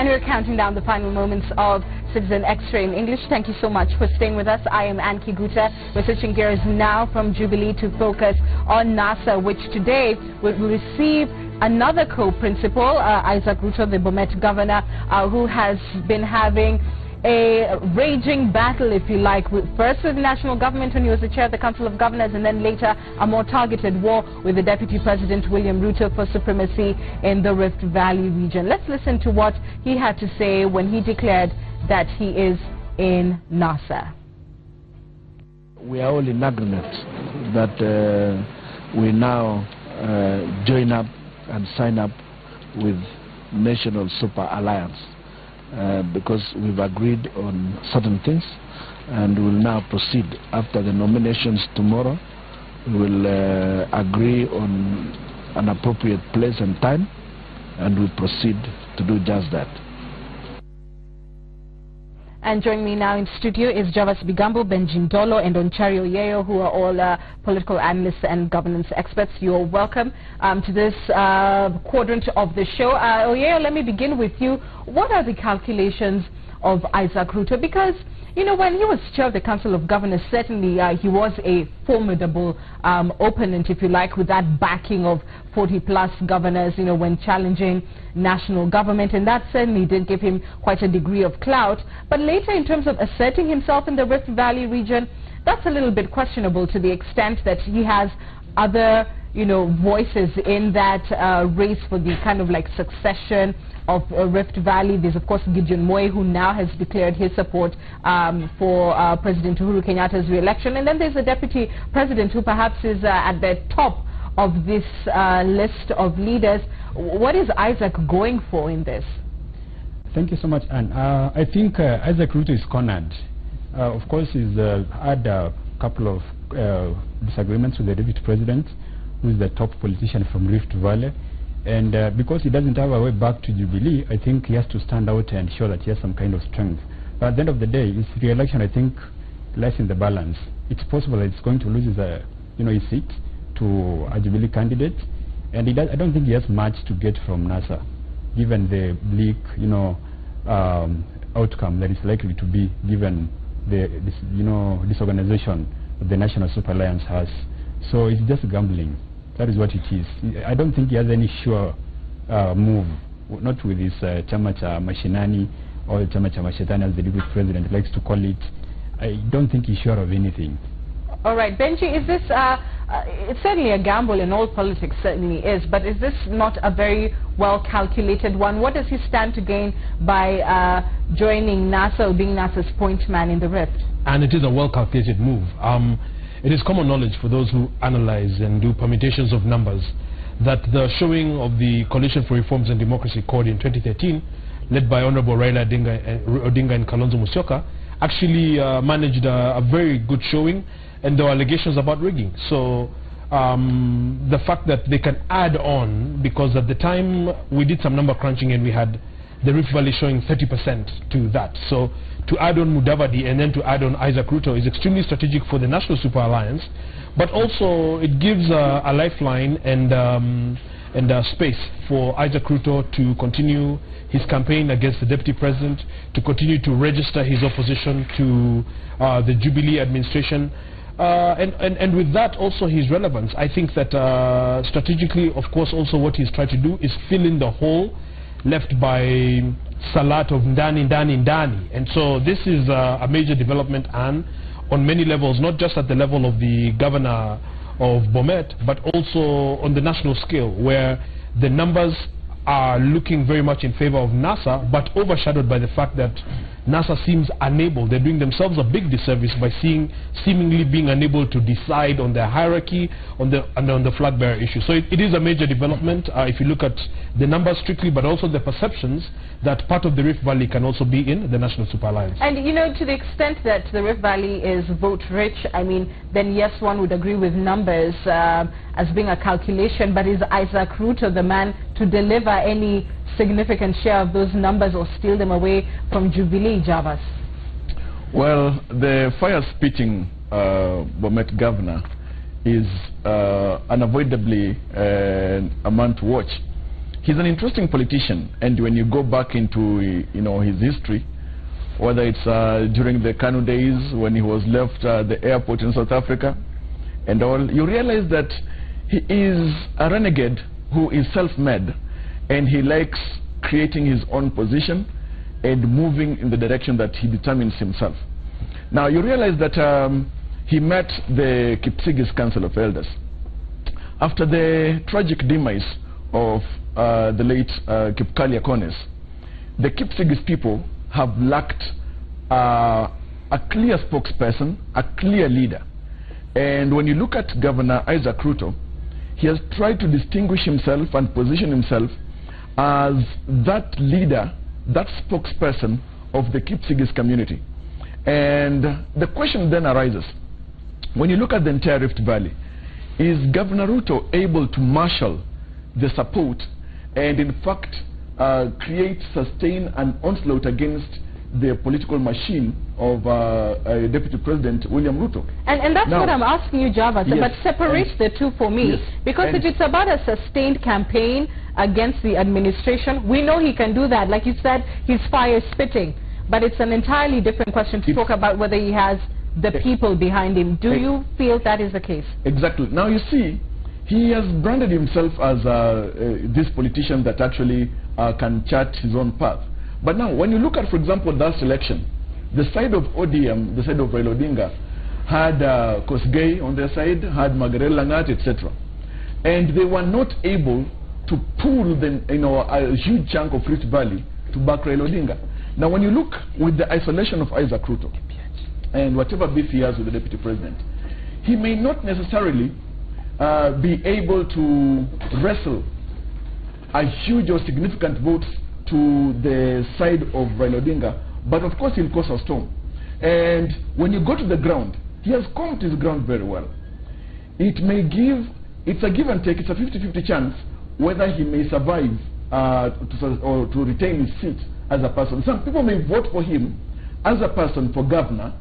And we're counting down the final moments of Citizen Extra in English. Thank you so much for staying with us. I am Ann Kiguta. We're switching gears now from Jubilee to focus on NASA, which today will receive another co-principal, Isaac Ruto, the Bomet governor, who has been having a raging battle, if you like, first with the national government when he was the chair of the Council of Governors, and then later a more targeted war with the Deputy President William Ruto for supremacy in the Rift Valley region. Let's listen to what he had to say when he declared that he is in NASA. We are all in agreement that we now join up and sign up with National Super Alliance. Because we've agreed on certain things, and we'll now proceed after the nominations tomorrow. We will agree on an appropriate place and time, and we'll proceed to do just that. And joining me now in studio is Javas Bigambo, Benjindolo, and Onchario Yeo, who are all political analysts and governance experts. You're welcome to this quadrant of the show. Yeo, let me begin with you. What are the calculations of Isaac Ruto? Because, you know, when he was chair of the Council of Governors, certainly he was a formidable opponent, if you like, with that backing of 40-plus governors, you know, when challenging national government, and that certainly did give him quite a degree of clout. But later, in terms of asserting himself in the Rift Valley region, that's a little bit questionable, to the extent that he has other, you know, voices in that race for the kind of like succession of Rift Valley. There's, of course, Gideon Moi, who now has declared his support for President Uhuru Kenyatta's re-election. And then there's the Deputy President, who perhaps is at the top of this list of leaders. What is Isaac going for in this? Thank you so much, Anne. I think Isaac Ruto is cornered. Of course, he's had a couple of disagreements with the Deputy President, who is the top politician from Rift Valley. And because he doesn't have a way back to Jubilee, I think he has to stand out and show that he has some kind of strength. But at the end of the day, his re-election, I think, lies in the balance. It's possible that he's going to lose his seat to a Jubilee candidate, and I don't think he has much to get from NASA, given the bleak, outcome that is likely to be given this organization that the National Super Alliance has. So it's just gambling. That is what it is. I don't think he has any sure move, not with his chama cha mashinani or chama cha mashetani, as the Deputy President likes to call it. I don't think he's sure of anything. All right, Benji, is this, it's certainly a gamble in all politics, certainly is, but is this not a very well-calculated one? What does he stand to gain by joining NASA or being NASA's point man in the Rift? And it is a well-calculated move. It is common knowledge for those who analyze and do permutations of numbers that the showing of the Coalition for Reforms and Democracy Accord in 2013, led by Honorable Raila Odinga and Kalonzo Musyoka, actually managed a very good showing, and there were allegations about rigging. So the fact that they can add on, because at the time we did some number crunching and we had the Rift Valley showing 30% to that. So to add on Mudavadi and then to add on Isaac Ruto is extremely strategic for the National Super Alliance, but also it gives a lifeline and a space for Isaac Ruto to continue his campaign against the Deputy President, to continue to register his opposition to the Jubilee administration. And with that also his relevance. I think that strategically, of course, also what he's tried to do is fill in the hole left by Salat of Ndani. And so this is a major development, and on many levels, not just at the level of the governor of Bomet, but also on the national scale, where the numbers are looking very much in favor of NASA, but overshadowed by the fact that NASA seems unable. They're doing themselves a big disservice by seemingly being unable to decide on their hierarchy on the flag bearer issue. So it is a major development if you look at the numbers strictly, but also the perceptions that part of the Rift Valley can also be in the National Super Alliance. And you know, to the extent that the Rift Valley is vote rich, I mean, then yes, one would agree with numbers as being a calculation, but is Isaac Ruto the man to deliver any significant share of those numbers or steal them away from Jubilee, Javas? Well, the fire-spitting Bomet governor is unavoidably a man to watch, he's an interesting politician, and when you go back into his history, whether it's during the Kanu days when he was left the airport in South Africa and all, you realize that he is a renegade who is self-made, and he likes creating his own position and moving in the direction that he determines himself. Now you realize that he met the Kipsigis Council of Elders. After the tragic demise of the late Kipkalia Kones, the Kipsigis people have lacked a clear spokesperson, a clear leader. And when you look at Governor Isaac Ruto, he has tried to distinguish himself and position himself as that leader, that spokesperson of the Kipsigis community. And the question then arises, when you look at the entire Rift Valley, is Governor Ruto able to marshal the support and in fact create, sustain an onslaught against the political machine of Deputy President William Ruto? And that's what I'm asking you, Java, yes, but separate the two for me. Yes, because if it's about a sustained campaign against the administration, we know he can do that. Like you said, he's fire spitting. But it's an entirely different question to talk about whether he has the people behind him. Do you feel that is the case? Exactly. Now you see, he has branded himself as this politician that actually can chart his own path. But now, when you look at, for example, last election, the side of ODM, the side of Raila Odinga, had Kosgei on their side, had Margaret Langat, etc. And they were not able to pull a huge chunk of Rift Valley to back Raila Odinga. Now, when you look with the isolation of Isaac Ruto and whatever beef he has with the Deputy President, he may not necessarily be able to wrestle a huge or significant vote to the side of Raila Odinga, but of course he'll cause a storm. And when you go to the ground, he has come to his ground very well. It's a give and take, it's a 50-50 chance whether he may survive to retain his seat as a person. Some people may vote for him as a person for governor,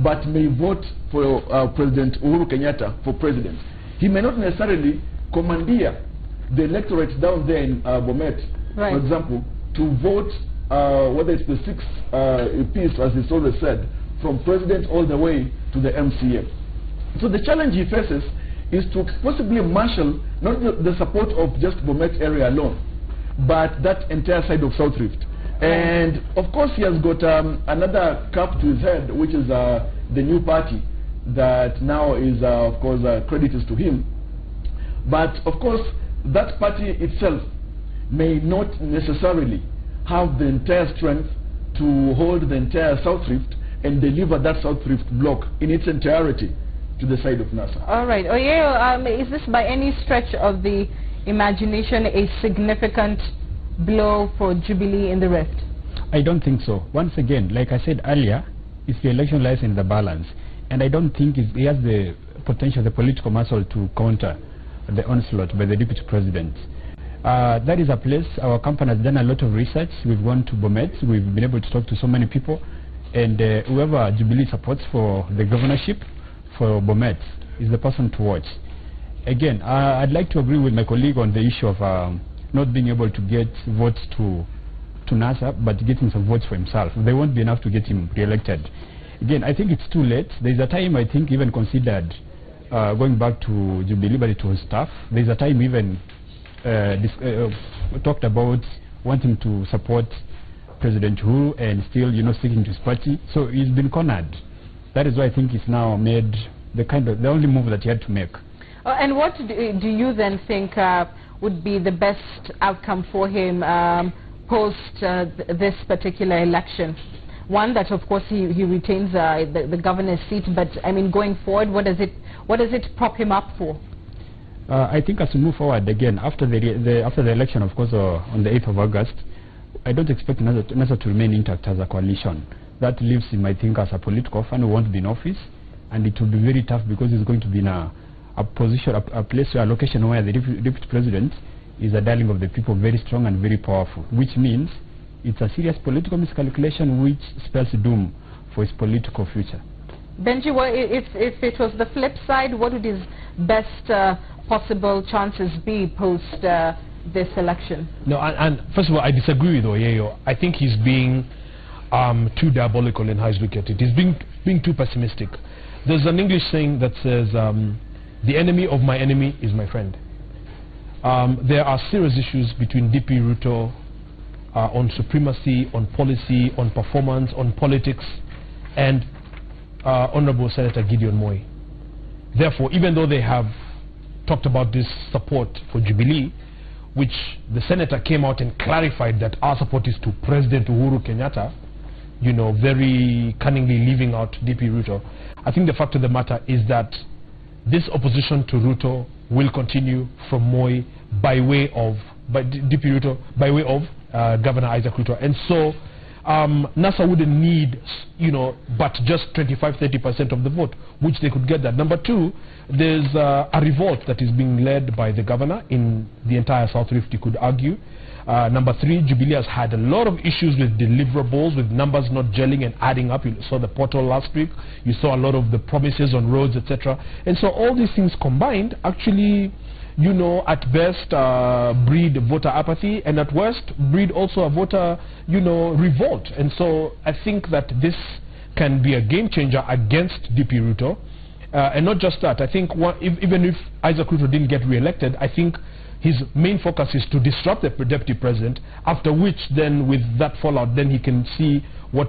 but may vote for President Uhuru Kenyatta for president. He may not necessarily commandeer the electorate down there in Bomet, for example, to vote whether it's the 6 EPs, as it's always said, from president all the way to the MCA. So the challenge he faces is to possibly marshal not the support of just Bomet area alone, but that entire side of South Rift. And of course he has got another cap to his head, which is the new party that now is of course credit is to him. But of course that party itself may not necessarily have the entire strength to hold the entire South Rift and deliver that South Rift block in its entirety to the side of NASA. All right. Oyeo, is this by any stretch of the imagination a significant blow for Jubilee in the Rift? I don't think so. Once again, like I said earlier, it's the election lies in the balance. And I don't think he has the potential, the political muscle to counter the onslaught by the Deputy President. That is a place, our company has done a lot of research. We've gone to Bomet, we've been able to talk to so many people, and whoever Jubilee supports for the governorship for Bomet is the person to watch. Again, I'd like to agree with my colleague on the issue of not being able to get votes to NASA, but getting some votes for himself. They won't be enough to get him re-elected. Again, I think it's too late. There's a time I think even considered going back to Jubilee, but it was tough. There's a time even talked about wanting to support President Uhuru and still, sticking to his party. So he's been cornered. That is why I think he's now made the only move that he had to make. And what do you then think would be the best outcome for him post this particular election? One, that of course he retains the governor's seat, but I mean going forward, what does it prop him up for? I think as we move forward again after the election, of course, on the 8th of August, I don't expect NASA to remain intact as a coalition. That leaves him, I think, as a political fan who won't be in office, and it will be very tough because he's going to be in a position, a place, a location where the deputy president is a darling of the people, very strong and very powerful, which means it's a serious political miscalculation which spells doom for his political future. Benji, if it was the flip side, what would his best possible chances be post this election? No, and first of all, I disagree with Oyeyo. I think he's being too diabolical in how he's looking at it. He's being too pessimistic. There's an English saying that says, the enemy of my enemy is my friend. There are serious issues between DP Ruto on supremacy, on policy, on performance, on politics, and Honorable Senator Gideon Moi. Therefore, even though they have talked about this support for Jubilee, which the senator came out and clarified that our support is to President Uhuru Kenyatta, you know, very cunningly leaving out DP Ruto. I think the fact of the matter is that this opposition to Ruto will continue from Moi by way of DP Ruto, by way of Governor Isaac Ruto. And so NASA wouldn't need, you know, but just 25-30% of the vote, which they could get that. Number two, there's a revolt that is being led by the governor in the entire South Rift, you could argue. Number three, Jubilee has had a lot of issues with deliverables, with numbers not gelling and adding up. You saw the portal last week. You saw a lot of the promises on roads, etc. And so all these things combined actually, you know, at best breed voter apathy, and at worst breed also a voter, you know, revolt. And so I think that this can be a game changer against DP Ruto. And not just that, I think even if Isaac Ruto didn't get re-elected, I think his main focus is to disrupt the deputy president, after which then with that fallout then he can see what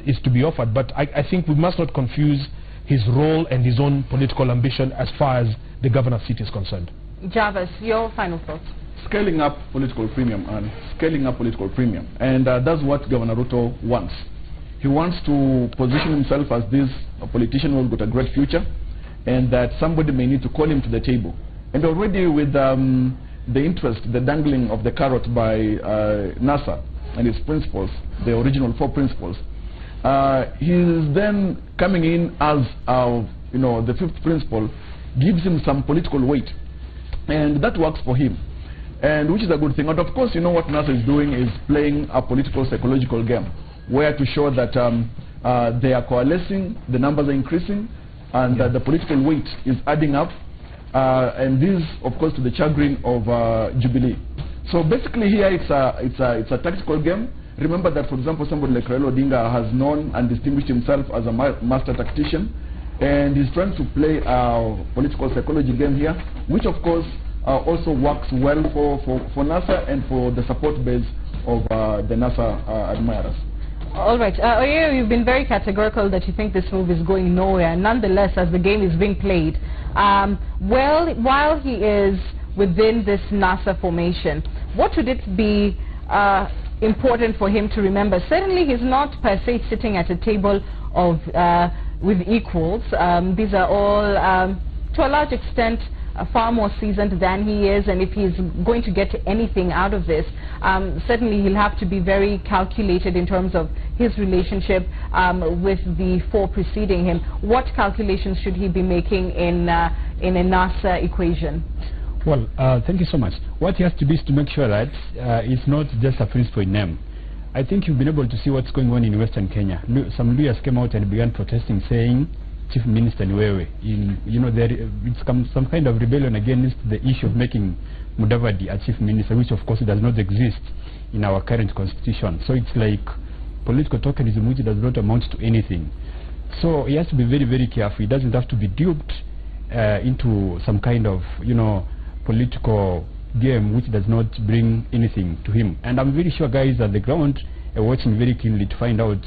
is to be offered. But I think we must not confuse his role and his own political ambition as far as the governor's seat is concerned. Jarvis, your final thoughts? Scaling up political premium, and scaling up political premium. And that's what Governor Ruto wants. He wants to position himself as this politician who's got a great future, and that somebody may need to call him to the table. And already with the interest, the dangling of the carrot by NASA and its principles, the original 4 principles, he's then coming in as, you know, the 5th principle gives him some political weight. And that works for him, and which is a good thing. And of course, you know what NASA is doing is playing a political psychological game, where to show that they are coalescing, the numbers are increasing, and that the political weight is adding up, and this, of course, to the chagrin of Jubilee. So basically here it's a tactical game. Remember that, for example, somebody like Raila Odinga has known and distinguished himself as a master tactician, and he's trying to play a political psychology game here, which of course also works well for NASA and for the support base of the NASA admirers. All right. Oyeyo, you've been very categorical that you think this move is going nowhere. Nonetheless, as the game is being played, well, while he is within this NASA formation, what would it be important for him to remember? Certainly, he's not per se sitting at a table of with equals. These are all, to a large extent, far more seasoned than he is, and if he's going to get anything out of this, certainly he'll have to be very calculated in terms of his relationship with the 4 preceding him. What calculations should he be making in a NASA equation? Well, thank you so much. What he has to do is to make sure that it's not just a principle in name. I think you've been able to see what's going on in Western Kenya. Some lawyers came out and began protesting, saying, Chief Minister Nwewe, you know, it's some kind of rebellion against the issue of making Mudavadi a Chief Minister, which of course does not exist in our current constitution. So it's like political tokenism, which does not amount to anything. So he has to be very, very careful. He doesn't have to be duped into some kind of, you know, political game which does not bring anything to him. And I'm very sure guys at the ground are watching very keenly to find out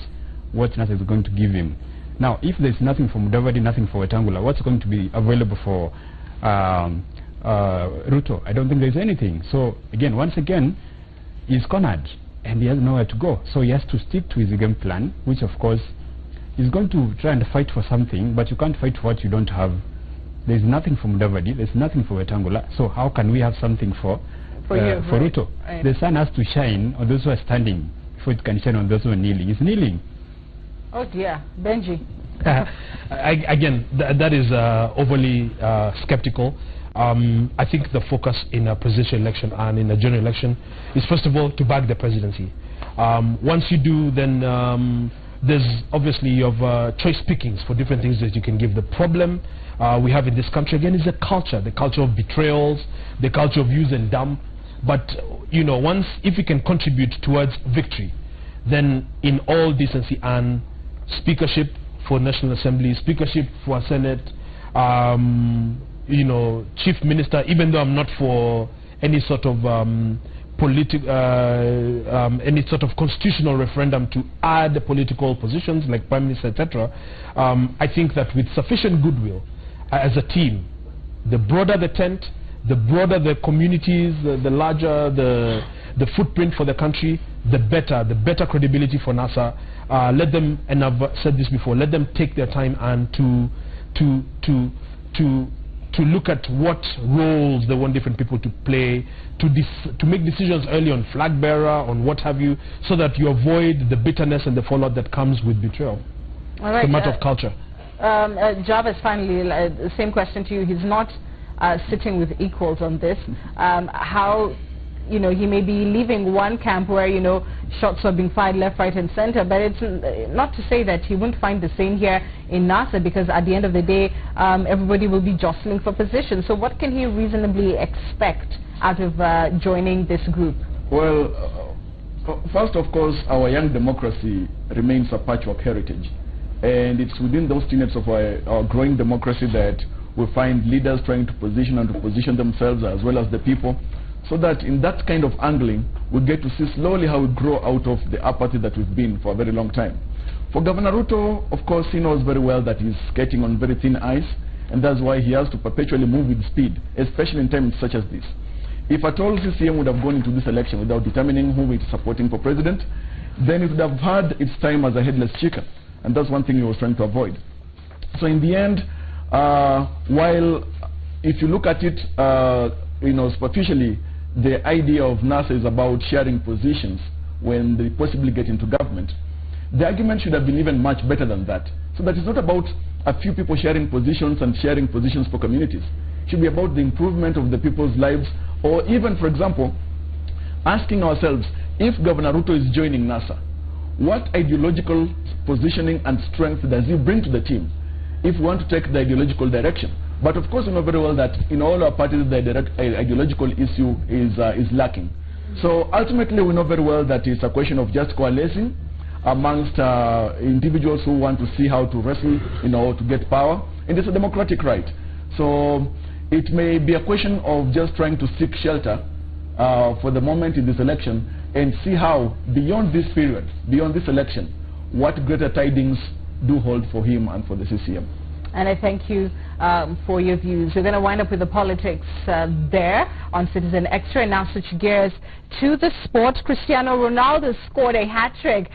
what NASA is going to give him. Now, if there's nothing for Mudavadi, nothing for Wetangula, what's going to be available for Ruto? I don't think there's anything. So again, once again, he's cornered and he has nowhere to go. So he has to stick to his game plan, which of course is going to try and fight for something, but you can't fight for what you don't have. There's nothing for Mudavadi, there's nothing for Wetangula, so how can we have something for Ruto? Right. The sun has to shine on those who are standing before it can shine on those who are kneeling. It's kneeling. Oh dear. Benji. Again, that is overly skeptical. I think the focus in a presidential election and in a general election is first of all to back the presidency. Once you do, then there's obviously you have choice pickings for different things that you can give. The problem we have in this country again is the culture of betrayals, the culture of use and dump, But, you know, if we can contribute towards victory, then in all decency and speakership for National Assembly, speakership for Senate, you know, chief minister, even though I'm not for any sort of any sort of constitutional referendum to add political positions like prime minister, etc. I think that with sufficient goodwill as a team, the broader the tent, the broader the communities, the larger the footprint for the country, the better credibility for NASA. Let them, and I've said this before, let them take their time and to look at what roles they want different people to play, to make decisions early on flag bearer, on what have you, so that you avoid the bitterness and the fallout that comes with betrayal. All right, it's a matter of culture. Jarvis, finally, same question to you. He's not sitting with equals on this. How, you know, he may be leaving one camp where, you know, shots are being fired left, right and center, but it's not to say that he wouldn't find the same here in NASA, because at the end of the day, everybody will be jostling for position. So what can he reasonably expect out of joining this group? Well, first, of course, our young democracy remains a patchwork heritage. And it's within those tenets of our growing democracy that we find leaders trying to position and reposition themselves as well as the people, so that in that kind of angling, we get to see slowly how we grow out of the apathy that we've been for a very long time. For Governor Ruto, of course, he knows very well that he's skating on very thin ice, and that's why he has to perpetually move with speed, especially in times such as this. If at all CCM would have gone into this election without determining who it's supporting for president, then it would have had its time as a headless chicken, and that's one thing he was trying to avoid. So in the end, while if you look at it, you know, superficially, the idea of NASA is about sharing positions when they possibly get into government, the argument should have been even much better than that. So that it's not about a few people sharing positions and sharing positions for communities. It should be about the improvement of the people's lives, or even, for example, asking ourselves, if Governor Ruto is joining NASA, what ideological positioning and strength does he bring to the team if we want to take the ideological direction? But of course, we know very well that in all our parties, the ideological issue is lacking. So ultimately, we know very well that it's a question of just coalescing amongst individuals who want to see how to wrestle, you know, to get power. And it's a democratic right. So it may be a question of just trying to seek shelter for the moment in this election and see how, beyond this period, beyond this election, what greater tidings do hold for him and for the CCM. And I thank you for your views. We're going to wind up with the politics there on Citizen Extra, and now switch gears to the sport. Cristiano Ronaldo scored a hat-trick